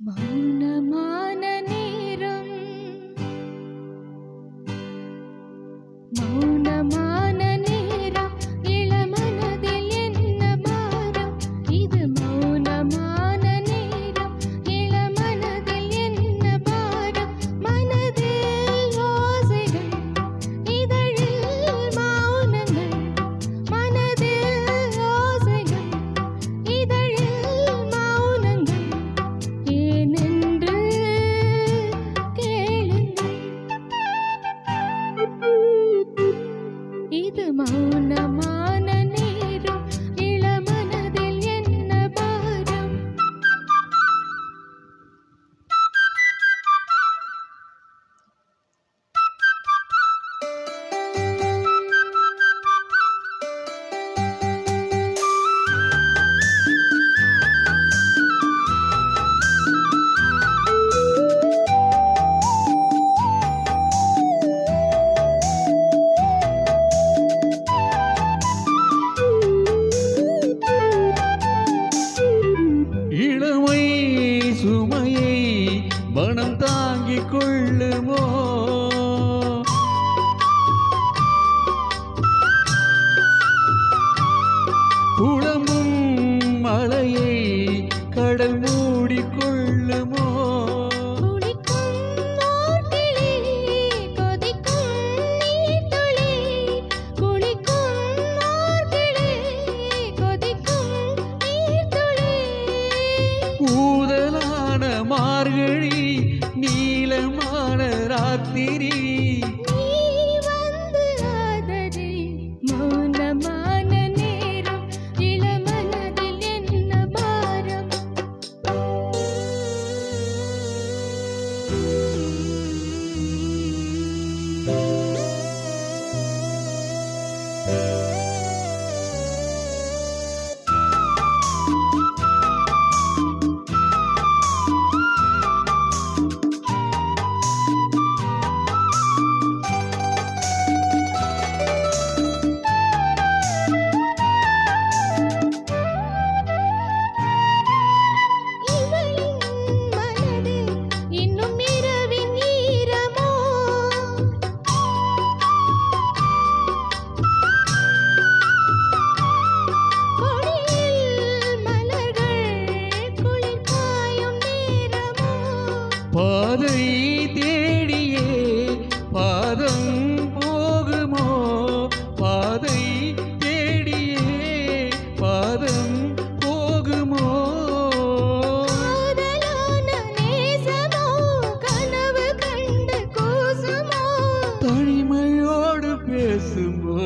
மௌனமான நேரம், மௌனமான நேரம், இளமனதில் என்ன பாரம்? இது மௌனமான நேரம், இளமனதில் என்ன பாரம்? மனதில் ஓசைகள், இதழில் மௌனங்கள். மனதில் ஓசைகள், இதழில் மௌனங்கள். ஏனென்று கேளுங்கள். இது மௌனமான நேரம், இளமனதில் என்ன பாரம்? இளமை சுமையை மனம் தாங்கிக் கொள்ளுமோ? புலம்பும் மலையை கடல் மூடிக் கொள்ளுமோ? குளிக்கும் ஓர்கிளி, கொதிக்கும் நீர்த்துளி. குளிக்கும் ஓர்கிளி, கொதிக்கும் நீர்த்துளி. ஊதலான மார்கழி, நீலமான ராத்திரி. நீ வந்து ஆதரி. மௌனமான நேரம், இளமனதில் என்ன பாரம்? இவளின் மனதில் இன்னும் இரவின் ஈரமோ? கொடியில் மலர்கள் குளிர் காயும் நேரமோ? பாதை தேடியே பாதம் போகுமோ? பாதை தேடியே பாதம் போகுமோ? காதலான நேசமோ, கனவு கண்டு கூசுமோ? தனிமையோடு பேசுமோ?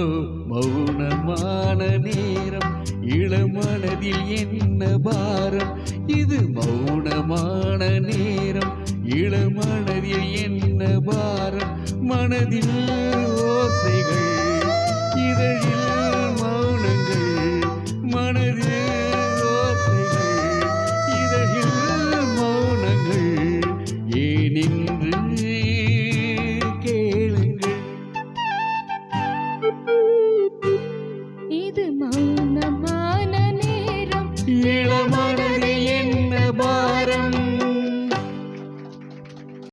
மௌனமான நேரம், இளமனதில் என்ன பாரம்? இது மௌனமான நேரம், இளமனதில் என்ன பாரம்? மனதில் ஓசைகள், இதழில் மௌனங்கள். மனதில் ஓசைகள், இதழில் மௌனங்கள். ஏனென்று கேளுங்கள். இது மௌனமான நேரம், இளமனதில் என்ன பாரம்?